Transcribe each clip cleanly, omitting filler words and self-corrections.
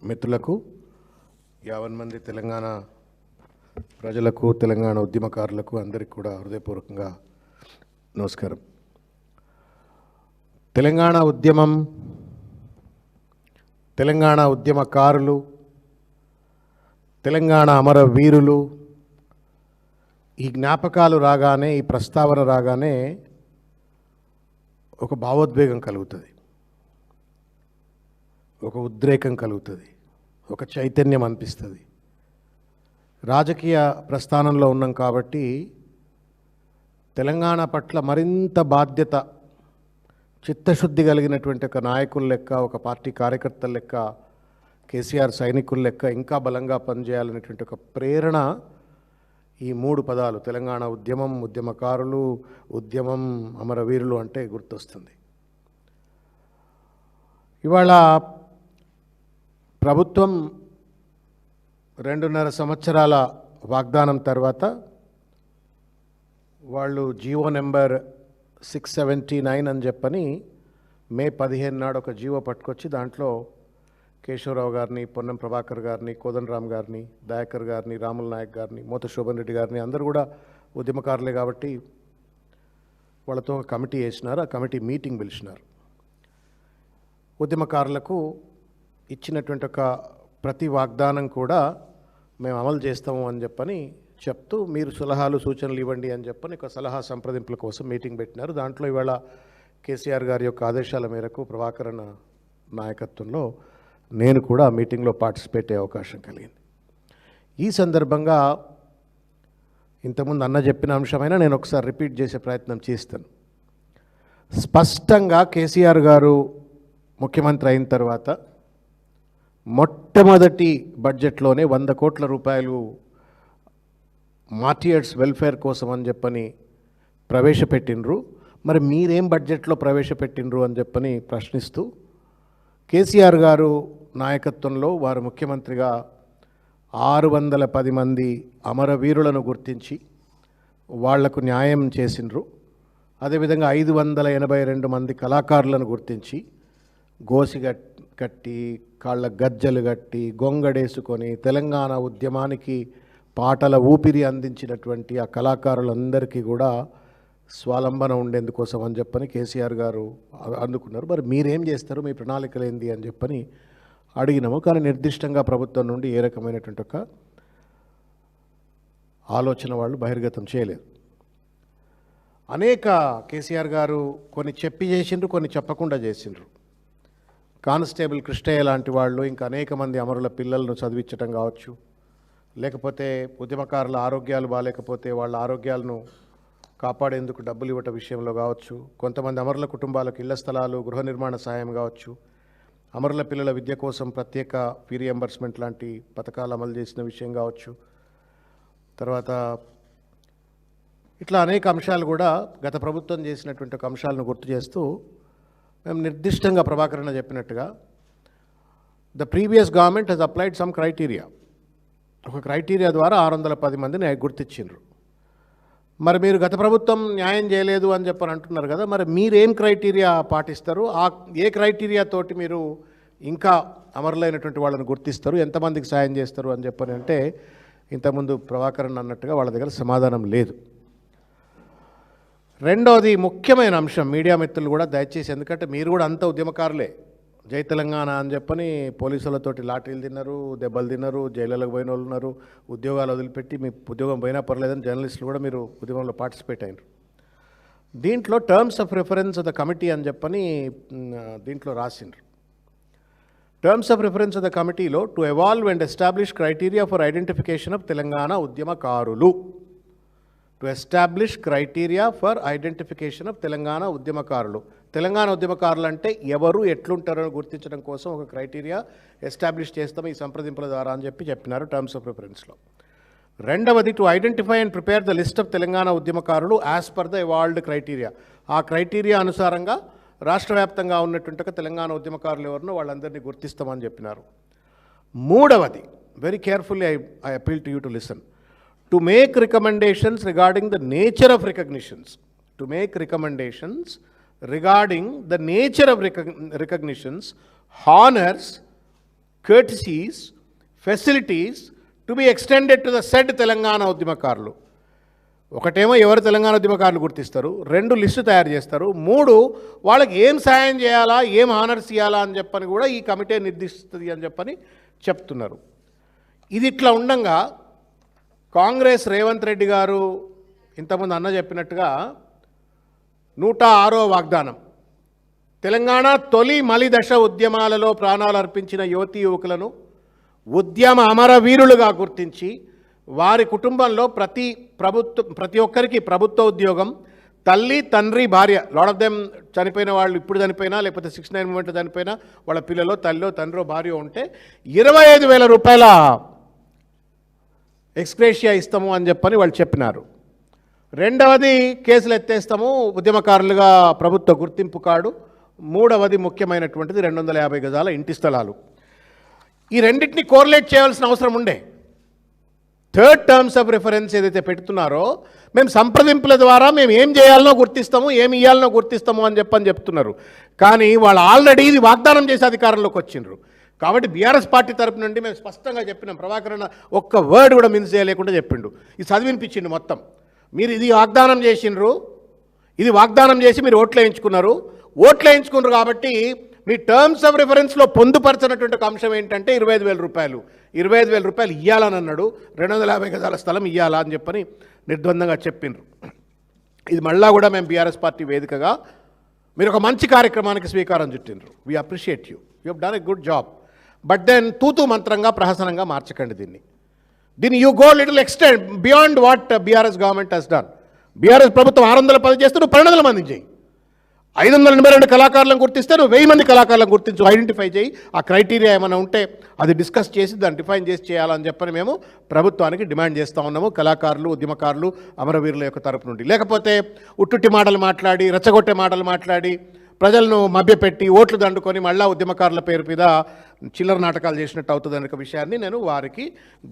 మిత్రులకు, 50 మంది తెలంగాణ ప్రజలకు, తెలంగాణ ఉద్యమకారులకు అందరికీ కూడా హృదయపూర్వకంగా నమస్కారం. తెలంగాణ ఉద్యమం, తెలంగాణ ఉద్యమకారులు, తెలంగాణ అమరవీరులు, ఈ జ్ఞాపకాలు రాగానే, ఈ ప్రస్తావన రాగానే ఒక భావోద్వేగం కలుగుతుంది, ఒక ఉద్రేకం కలుగుతుంది, ఒక చైతన్యం అనిపిస్తుంది. రాజకీయ ప్రస్థానంలో ఉన్నాం కాబట్టి తెలంగాణ పట్ల మరింత బాధ్యత, చిత్తశుద్ధి కలిగినటువంటి ఒక నాయకుల లెక్క, ఒక పార్టీ కార్యకర్తల లెక్క, కేసీఆర్ సైనికుల లెక్క ఇంకా బలంగా పనిచేయాలనేటువంటి ఒక ప్రేరణ ఈ 3 పదాలు తెలంగాణ ఉద్యమం, ఉద్యమకారులు, ఉద్యమం, అమరవీరులు అంటే గుర్తొస్తుంది. ఇవాళ ప్రభుత్వం 2.5 సంవత్సరాల వాగ్దానం తర్వాత వాళ్ళు జీవో నెంబర్ 679 అని చెప్పని మే 15 నాడు ఒక జీవో పట్టుకొచ్చి దాంట్లో కేశవరావు గారిని, పొన్నం ప్రభాకర్ గారిని, కోదండరామ్ గారిని, దయాకర్ గారిని, రాముల నాయక్ గారిని, మోత శోభన్ రెడ్డి గారిని అందరూ కూడా ఉద్యమకారులే కాబట్టి వాళ్ళతో ఒక కమిటీ వేసినారు. ఆ కమిటీ మీటింగ్ పిలిచినారు. ఉద్యమకారులకు ఇచ్చినటువంటి ఒక ప్రతి వాగ్దానం కూడా మేము అమలు చేస్తాము అని చెప్పని చెప్తూ మీరు సలహాలు సూచనలు ఇవ్వండి అని చెప్పని ఒక సలహా సంప్రదింపుల కోసం మీటింగ్ పెట్టినారు. దాంట్లో ఇవాళ కేసీఆర్ గారి యొక్క ఆదేశాల మేరకు ప్రభాకరన్ నాయకత్వంలో నేను కూడా ఆ మీటింగ్లో పార్టిసిపేట్ అయ్యే అవకాశం కలిగింది. ఈ సందర్భంగా ఇంతకుముందు అన్న చెప్పిన అంశమైనా నేను ఒకసారి రిపీట్ చేసే ప్రయత్నం చేస్తాను. స్పష్టంగా కేసీఆర్ గారు ముఖ్యమంత్రి అయిన తర్వాత మొట్టమొదటి బడ్జెట్లోనే 100 కోట్ల రూపాయలు మార్టియర్స్ వెల్ఫేర్ కోసం అని చెప్పని ప్రవేశపెట్టినరు. మరి మీరేం బడ్జెట్లో ప్రవేశపెట్టినరు అని చెప్పని ప్రశ్నిస్తూ కేసీఆర్ గారు నాయకత్వంలో వారు ముఖ్యమంత్రిగా 610 మంది అమరవీరులను గుర్తించి వాళ్లకు న్యాయం చేసినరు. అదేవిధంగా 582 మంది కళాకారులను గుర్తించి గోసి కట్టి, కాళ్ళ గజ్జలు కట్టి, గొంగడేసుకొని తెలంగాణ ఉద్యమానికి పాటల ఊపిరి అందించినటువంటి ఆ కళాకారులందరికీ కూడా స్వాలంబన ఉండేందుకోసం అని చెప్పని కేసీఆర్ గారు అందుకున్నారు. మరి మీరేం చేస్తారు, మీ ప్రణాళికలు ఏంది అని చెప్పని అడిగినాము. కానీ నిర్దిష్టంగా ప్రభుత్వం నుండి ఏ రకమైనటువంటి ఒక ఆలోచన వాళ్ళు బహిర్గతం చేయలేదు. అనేక కేసీఆర్ గారు కొన్ని చెప్పి చేసిండ్రు, కొన్ని చెప్పకుండా చేసిండ్రు. కానిస్టేబుల్ కృష్ణయ్య లాంటి వాళ్ళు, ఇంకా అనేక మంది అమరుల పిల్లలను చదివించడం కావచ్చు, లేకపోతే ఉద్యమకారుల ఆరోగ్యాలు బాగాలేకపోతే వాళ్ళ ఆరోగ్యాలను కాపాడేందుకు డబ్బులు ఇవ్వటం విషయంలో కావచ్చు, కొంతమంది అమరుల కుటుంబాలకు ఇళ్ల స్థలాలు, గృహ నిర్మాణ సహాయం కావచ్చు, అమరుల పిల్లల విద్య కోసం ప్రత్యేక ఫీ రియంబర్స్మెంట్ లాంటి పథకాలు అమలు చేసిన విషయం కావచ్చు, తర్వాత ఇట్లా అనేక అంశాలు కూడా గత ప్రభుత్వం చేసినటువంటి ఒక అంశాలను గుర్తు చేస్తూ మేము నిర్దిష్టంగా ప్రభాకరణ చెప్పినట్టుగా the previous government he's applied some criteria, ఒక క్రైటీరియా ద్వారా 610 మందిని గుర్తించిండ్రు. మరి మీరు గత ప్రభుత్వం న్యాయం చేయలేదు అని చెప్పని అంటున్నారు కదా, మరి మీరేం క్రైటీరియా పాటిస్తారు, ఏ క్రైటీరియా తోటి మీరు ఇంకా అమరులైనటువంటి వాళ్ళని గుర్తిస్తారు, ఎంతమందికి సాయం చేస్తారు అని చెప్పని అంటే ఇంతకుముందు ప్రభాకరన్ అన్నట్టుగా వాళ్ళ దగ్గర సమాధానం లేదు. రెండోది ముఖ్యమైన అంశం, మీడియా మిత్రులు కూడా దయచేసి, ఎందుకంటే మీరు కూడా అంత ఉద్యమకారులే, జై తెలంగాణ అని చెప్పని పోలీసులతోటి లాఠీలు తిన్నారు, దెబ్బలు తిన్నారు, జైళ్ళకు పోయిన వాళ్ళు ఉన్నారు, ఉద్యోగాలు వదిలిపెట్టి మీ ఉద్యోగం పోయినా పర్లేదని జర్నలిస్టులు కూడా మీరు ఉద్యమంలో పార్టిసిపేట్ అయినారు. దీంట్లో terms of reference of the committee అని చెప్పని దీంట్లో రాసిండ్రు. Terms of reference of the కమిటీలో to evolve and establish criteria for identification of Telangana ఉద్యమకారులు, to establish criteria for identification of Telangana ఉద్యమకారులు. తెలంగాణ ఉద్యమకారులు అంటే ఎవరు, ఎట్లుంటారో గుర్తించడం కోసం ఒక క్రైటీరియా ఎస్టాబ్లిష్ చేస్తాం ఈ సంప్రదింపుల ద్వారా అని చెప్పినారు టర్మ్స్ ఆఫ్ రిఫరెన్స్లో. రెండవది to identify and prepare the list of Telangana ఉద్యమకారులు as per the evolved criteria. ఆ క్రైటీరియా అనుసారంగా రాష్ట్ర వ్యాప్తంగా ఉన్నటువంటి తెలంగాణ ఉద్యమకారులు ఎవరినో వాళ్ళందరినీ గుర్తిస్తామని చెప్పినారు. మూడవది, very carefully I appeal to you to listen, to make recommendations regarding the nature of recognitions, to make recommendations regarding the nature of recognitions, honors, courtesies, facilities to be extended to the said Telangana ఉద్యమకారులు. ఒకటేమో ఎవరు తెలంగాణ ఉద్యమకారులు గుర్తిస్తారు, 2 list తయారు చేస్తారు, 3 వాళ్ళకి ఏం సాయం చేయాలా, ఏం హానర్స్ ఇవ్వాలా అని చెప్పని కూడా ఈ కమిటీ నిర్దేశిస్తుంది అని చెప్పని చెప్తున్నారు. ఇది ఇట్లా ఉండంగా కాంగ్రెస్ రేవంత్ రెడ్డి గారు ఇంతకుముందు అన్న చెప్పినట్టుగా 106వ వాగ్దానం, తెలంగాణ తొలి మలిదశ ఉద్యమాలలో ప్రాణాలు అర్పించిన యువతీ యువకులను ఉద్యమ అమరవీరులుగా గుర్తించి వారి కుటుంబంలో ప్రతి ఒక్కరికి ప్రభుత్వ ఉద్యోగం, తల్లి తండ్రి భార్య, లాట్ ఆఫ్ దెమ్ చనిపోయిన వాళ్ళు ఇప్పుడు చనిపోయినా లేకపోతే 69 మూమెంట్ చనిపోయినా వాళ్ళ పిల్లలో తల్లిలో తండ్రో భార్య ఉంటే 25,000 రూపాయల ఎక్స్గ్రేషియా ఇస్తాము అని చెప్పని వాళ్ళు చెప్పినారు. రెండవది కేసులు ఎత్తేస్తాము, ఉద్యమకారులుగా ప్రభుత్వ గుర్తింపు కార్డు. మూడవది ముఖ్యమైనటువంటిది 250 గజాల ఇంటి స్థలాలు. ఈ రెండింటిని కోరిలేట్ చేయాల్సిన అవసరం ఉండే. థర్డ్ టర్మ్స్ ఆఫ్ రిఫరెన్స్ ఏదైతే పెడుతున్నారో మేము సంప్రదింపుల ద్వారా మేము ఏం చేయాలనో గుర్తిస్తాము, ఏమి ఇవ్వాలనో గుర్తిస్తాము అని చెప్తున్నారు. కానీ వాళ్ళు ఆల్రెడీ ఇది వాగ్దానం చేసి అధికారంలోకి వచ్చిండ్రు. కాబట్టి బీఆర్ఎస్ పార్టీ తరపు నుండి మేము స్పష్టంగా చెప్పినాం, ప్రభాకర్ అన్న ఒక్క వర్డ్ కూడా మిస్ చేయలేకుండా చెప్పిండు, ఇది చదివినిపించిండు మొత్తం. మీరు ఇది వాగ్దానం చేసిండ్రు, ఇది వాగ్దానం చేసి మీరు ఓట్లు వేయించుకున్నారు కాబట్టి మీ టర్మ్స్ ఆఫ్ రిఫరెన్స్లో పొందుపరచినటువంటి ఒక అంశం ఏంటంటే 25,000 రూపాయలు. 25,000 రూపాయలు ఇవ్వాలని అన్నాడు, 250 గజాల స్థలం ఇవ్వాలా అని చెప్పని నిర్ద్వందంగా చెప్పిండ్రు. ఇది మళ్ళా కూడా మేము బీఆర్ఎస్ పార్టీ వేదికగా మీరు ఒక మంచి కార్యక్రమానికి స్వీకారం చుట్టిండ్రు. We appreciate you have done a good job. But then తూతూ మంత్రంగా ప్రహసనంగా మార్చకండి దీన్ని you go little extend beyond what BRS government has done. BRS ప్రభుత్వం 610 చేస్తే నువ్వు 1200 మంది చేయి. 582 కళాకారులను గుర్తిస్తే నువ్వు 1000 మంది కళాకారులను గుర్తించు, ఐడెంటిఫై చేయి. ఆ క్రైటీరియా ఏమైనా ఉంటే అది డిస్కస్ చేసి దాన్ని డిఫైన్ చేసి చేయాలని చెప్పని మేము ప్రభుత్వానికి డిమాండ్ చేస్తూ ఉన్నాము, కళాకారులు ఉద్యమకారులు అమరవీరుల యొక్క తరపు నుండి. లేకపోతే ఉట్టుట్టి మాటలు మాట్లాడి, రెచ్చగొట్టే మాటలు మాట్లాడి, ప్రజలను మభ్యపెట్టి ఓట్లు దండుకొని మళ్ళా ఉద్యమకారుల పేరు మీద చిల్లర నాటకాలు చేసినట్టు అవుతుంది అనే విషయాన్ని నేను వారికి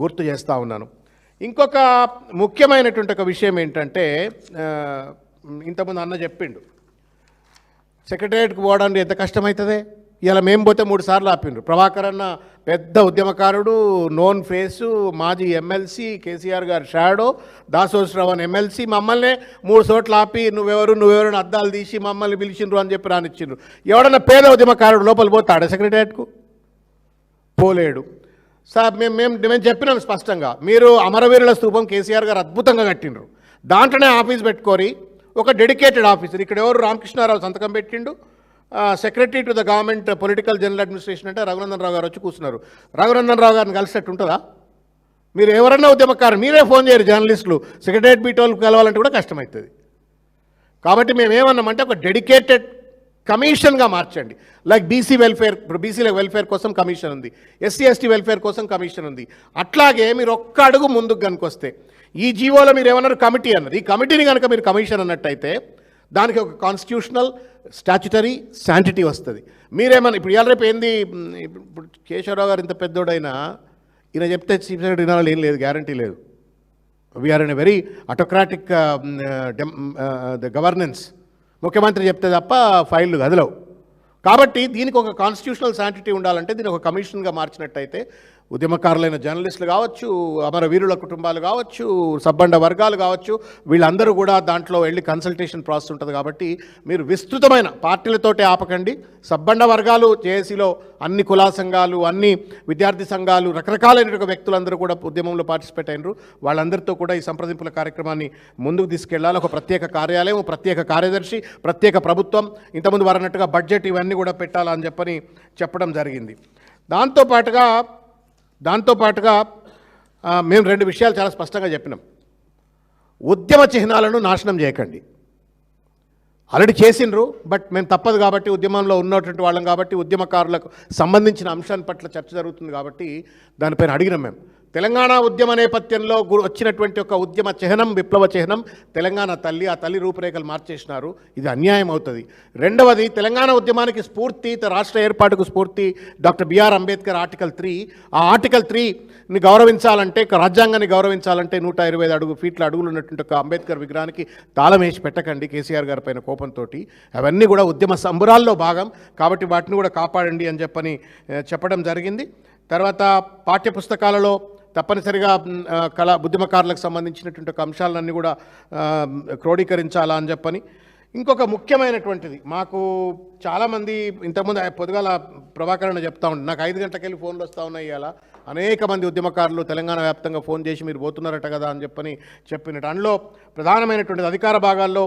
గుర్తు చేస్తూ ఉన్నాను. ఇంకొక ముఖ్యమైనటువంటి ఒక విషయం ఏంటంటే, ఇంతకుముందు అన్న చెప్పిండు సెక్రటేరియట్కి పోవడానికి ఎంత కష్టమవుతుంది. ఇలా మేము పోతే 3 సార్లు ఆపిండ్రు. ప్రభాకర్ అన్న పెద్ద ఉద్యమకారుడు, నోన్ ఫేసు, మాజీ ఎమ్మెల్సీ, కేసీఆర్ గారు షాడో, దాసోశ్రవణ్ ఎమ్మెల్సీ, మమ్మల్ని 3 చోట్ల ఆపి నువ్వెవరు అద్దాలు తీసి మమ్మల్ని పిలిచిండ్రు అని చెప్పి రానిచ్చిండ్రు. ఎవడన్నా పేద ఉద్యమకారుడు లోపల పోతాడా సెక్రటేరియట్కు? పోలేడు. సార్ మేము చెప్పినాం స్పష్టంగా, మీరు అమరవీరుల స్తూపం కేసీఆర్ గారు అద్భుతంగా కట్టిండ్రు, దాంట్లోనే ఆఫీస్ పెట్టుకొని ఒక డెడికేటెడ్ ఆఫీసర్, ఇక్కడ ఎవరు రామకృష్ణారావు సంతకం పెట్టిండు, secretary to the government political general administration అంటే రఘునందన్ రావు గారు వచ్చి కూర్చున్నారు. రఘునందన్ రావు గారిని కలిసినట్టు ఉంటుందా? మీరు ఎవరన్నా ఉద్యమకారు మీరే ఫోన్ చేయరు, జర్నలిస్టులు సెక్రటరియట్ బీటోళ్ళు కలవాలంటే కూడా కష్టమవుతుంది. కాబట్టి మేము ఏమన్నామంటే ఒక డెడికేటెడ్ కమిషన్గా మార్చండి. లైక్ బీసీ వెల్ఫేర్, ఇప్పుడు బీసీల వెల్ఫేర్ కోసం కమిషన్ ఉంది, ఎస్సీ ఎస్టీ వెల్ఫేర్ కోసం కమిషన్ ఉంది. అట్లాగే మీరు ఒక్క అడుగు ముందుకు కనుకొస్తే, ఈ జీవోలో మీరు ఏమన్నారు కమిటీ అన్నారు, ఈ కమిటీని కనుక మీరు కమిషన్ అన్నట్టయితే దానికి ఒక కాన్స్టిట్యూషనల్ స్టాచ్యుటరీ శాంటిటీ వస్తుంది. మీరేమన్నా ఇప్పుడు ఇవాళ రేపు ఏంది, ఇప్పుడు కేశవరావు గారు ఇంత పెద్దోడైనా ఈయన చెప్తే చీఫ్ సెక్రటరీ వినాలని ఏం లేదు, గ్యారంటీ లేదు. We are in a very autocratic governance. ముఖ్యమంత్రి చెప్తే తప్ప ఫైళ్ళు కదలవు. కాబట్టి దీనికి ఒక కాన్స్టిట్యూషనల్ శాంటిటీ ఉండాలంటే దీన్ని ఒక కమిషన్గా మార్చినట్టయితే ఉద్యమకారులైన జర్నలిస్టులు కావచ్చు, అమరవీరుల కుటుంబాలు కావచ్చు, సబ్బండ వర్గాలు కావచ్చు, వీళ్ళందరూ కూడా దాంట్లో వెళ్ళి కన్సల్టేషన్ ప్రాసెస్ ఉంటుంది. కాబట్టి మీరు విస్తృతమైన పార్టీలతోటే ఆపకండి. సబ్బండ వర్గాలు జేఏసీలో అన్ని కులా సంఘాలు, అన్ని విద్యార్థి సంఘాలు, రకరకాలైన వ్యక్తులందరూ కూడా ఉద్యమంలో పార్టిసిపేట్ అయినారు. వాళ్ళందరితో కూడా ఈ సంప్రదింపుల కార్యక్రమాన్ని ముందుకు తీసుకెళ్లాలి. ఒక ప్రత్యేక కార్యాలయం, ప్రత్యేక కార్యదర్శి, ప్రత్యేక ప్రభుత్వం, ఇంతకుముందు వారన్నట్టుగా బడ్జెట్ ఇవన్నీ కూడా పెట్టాలని చెప్పడం జరిగింది. దాంతోపాటుగా మేము 2 విషయాలు చాలా స్పష్టంగా చెప్పినాం. ఉద్యమ చిహ్నాలను నాశనం చేయకండి. ఆల్రెడీ చేసిండ్రు, బట్ మేము తప్పదు కాబట్టి ఉద్యమంలో ఉన్నటువంటి వాళ్ళం కాబట్టి ఉద్యమకారులకు సంబంధించిన అంశాన్ని పట్ల చర్చ జరుగుతుంది కాబట్టి దానిపైన అడిగినాం. మేము తెలంగాణ ఉద్యమ నేపథ్యంలో వచ్చినటువంటి ఒక ఉద్యమ చిహ్నం, విప్లవ చిహ్నం తెలంగాణ తల్లి. ఆ తల్లి రూపురేఖలు మార్చేసినారు, ఇది అన్యాయం అవుతుంది. రెండవది, తెలంగాణ ఉద్యమానికి స్ఫూర్తి, రాష్ట్ర ఏర్పాటుకు స్ఫూర్తి డాక్టర్ బిఆర్ అంబేద్కర్ ఆర్టికల్ 3. ఆ ఆర్టికల్ 3ని గౌరవించాలంటే, రాజ్యాంగాన్ని గౌరవించాలంటే 125 ఫీట్ల అడుగులు ఉన్నటువంటి ఒక అంబేద్కర్ విగ్రహానికి తాళం వేసి పెట్టకండి కేసీఆర్ గారి పైన కోపంతో. అవన్నీ కూడా ఉద్యమ సంబరాల్లో భాగం కాబట్టి వాటిని కూడా కాపాడండి అని చెప్పడం జరిగింది. తర్వాత పాఠ్యపుస్తకాలలో తప్పనిసరిగా ఉద్యమకారులకు సంబంధించినటువంటి ఒక అంశాలన్నీ కూడా క్రోడీకరించాలా అని చెప్పని. ఇంకొక ముఖ్యమైనటువంటిది, మాకు చాలామంది ఇంతకుముందు పొద్దుగాల ప్రభాకరణ చెప్తా ఉండే, నాకు 5 గంటలకెళ్ళి ఫోన్లు వస్తూ ఉన్నాయి. ఇవాళ అనేక మంది ఉద్యమకారులు తెలంగాణ వ్యాప్తంగా ఫోన్ చేసి మీరు పోతున్నారట కదా అని చెప్పినట్టు. అందులో ప్రధానమైనటువంటిది అధికార భాగాల్లో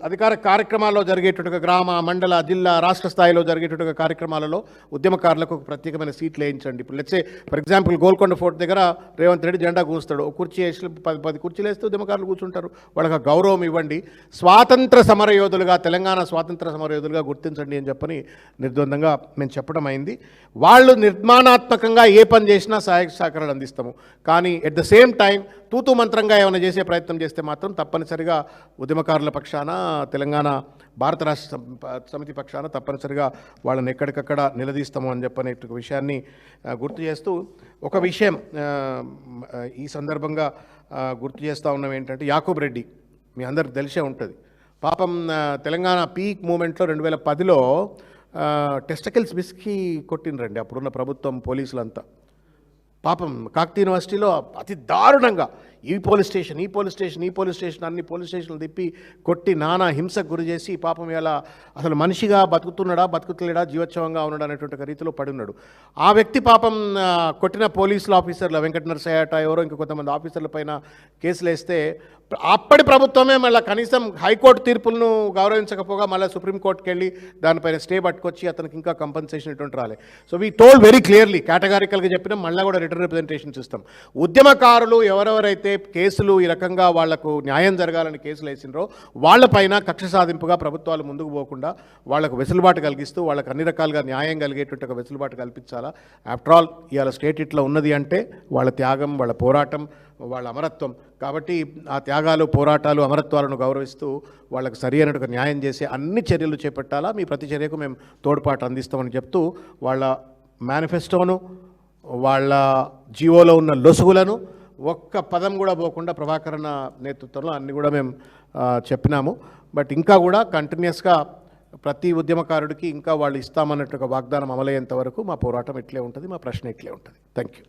అధికార కార్యక్రమాల్లో జరిగేటట్టుగా గ్రామ, మండల, జిల్లా, రాష్ట్ర స్థాయిలో జరిగేటట్టుగా కార్యక్రమాలలో ఉద్యమకారులకు ఒక ప్రత్యేకమైన సీట్లు వేయించండి. ఇప్పుడు let's say for example Golconda fort దగ్గర రేవంత్ రెడ్డి జెండా కూస్తాడు, ఒక కుర్చీ వేసి 10 కుర్చీలు వేస్తే ఉద్యమకారులు కూర్చుంటారు. వాళ్ళకి గౌరవం ఇవ్వండి. స్వాతంత్ర సమరయోధులుగా, తెలంగాణ స్వాతంత్ర సమరయోధులుగా గుర్తించండి అని చెప్పని నిర్ద్వందంగా మేము చెప్పడం అయింది. వాళ్ళు నిర్మాణాత్మకంగా ఏ పని చేసినా సహాయక సహకారాలు అందిస్తాము. కానీ ఎట్ ద సేమ్ టైం తూతూ మంత్రంగా ఏమైనా చేసే ప్రయత్నం చేస్తే మాత్రం తప్పనిసరిగా ఉద్యమకారుల పక్షాన, తెలంగాణ భారత రాష్ట్ర సమితి పక్షాన తప్పనిసరిగా వాళ్ళని ఎక్కడికక్కడ నిలదీస్తాము అని చెప్పనే విషయాన్ని గుర్తు చేస్తూ, ఒక విషయం ఈ సందర్భంగా గుర్తు చేస్తూ ఉన్నాం ఏంటంటే, యాకూబ్ రెడ్డి మీ అందరికి తెలిసే ఉంటుంది. పాపం తెలంగాణ పీక్ మూమెంట్లో 2010లో టెస్టికల్స్ విసికి కొట్టినరండి అప్పుడున్న ప్రభుత్వం, పోలీసులంతా. పాపం కాకతీయ యూనివర్సిటీలో అతి దారుణంగా ఈ పోలీస్ స్టేషన్ అన్ని పోలీస్ స్టేషన్లు తిప్పి కొట్టి నానా హింసకు గురి చేసి పాపం ఇలా అసలు మనిషిగా బతుకుతున్నాడా బతుకుతలేడా జీవోత్సవంగా ఉన్నాడు అనేటువంటి రీతిలో పడి ఉన్నాడు. ఆ వ్యక్తి పాపం కొట్టిన పోలీసుల ఆఫీసర్లు వెంకట నరసయ్యట ఎవరో ఇంక కొంతమంది ఆఫీసర్ల పైన కేసులు వేస్తే అప్పటి ప్రభుత్వమే మళ్ళీ కనీసం హైకోర్టు తీర్పులను గౌరవించకపోగా మళ్ళీ సుప్రీంకోర్టుకి వెళ్ళి దానిపైన స్టే పట్టుకొచ్చి అతనికి ఇంకా కంపెన్సేషన్ ఇటువంటి రాలే. So we told very clearly, కేటగారికల్గా చెప్పినాం, మళ్ళీ కూడా రిటర్న్ రిప్రజెంటేషన్స్ ఇస్తాం. ఉద్యమకారులు ఎవరెవరైతే కేసులు ఈ రకంగా వాళ్లకు న్యాయం జరగాలని కేసులు వేసినరో వాళ్ళపైన కక్ష సాధింపుగా ప్రభుత్వాలు ముందుకు పోకుండా వాళ్లకు వెసులుబాటు కలిగిస్తూ వాళ్ళకు అన్ని రకాలుగా న్యాయం కలిగేటువంటి ఒక వెసులుబాటు కల్పించాలా. ఆఫ్టర్ ఆల్ ఇవాళ స్టేట్ ఇట్లా ఉన్నది అంటే వాళ్ళ త్యాగం, వాళ్ళ పోరాటం, వాళ్ళ అమరత్వం. కాబట్టి ఆ త్యాగాలు, పోరాటాలు, అమరత్వాలను గౌరవిస్తూ వాళ్ళకు సరి అయినట్టుగా న్యాయం చేసే అన్ని చర్యలు చేపట్టాలా. మీ ప్రతి చర్యకు మేము తోడ్పాటు అందిస్తామని చెప్తూ వాళ్ళ మేనిఫెస్టోను, వాళ్ళ జీవోలో ఉన్న లొసుగులను ఒక్క పదం కూడా పోకుండా ప్రభాకరణ నేతృత్వంలో అన్ని కూడా మేము చెప్పినాము. బట్ ఇంకా కూడా కంటిన్యూస్గా ప్రతి ఉద్యమకారుడికి ఇంకా వాళ్ళు ఇస్తామన్నట్టుగా వాగ్దానం అమలయ్యేంత వరకు మా పోరాటం ఇట్లే ఉంటుంది, మా ప్రశ్న ఇట్లే ఉంటుంది. Thank you.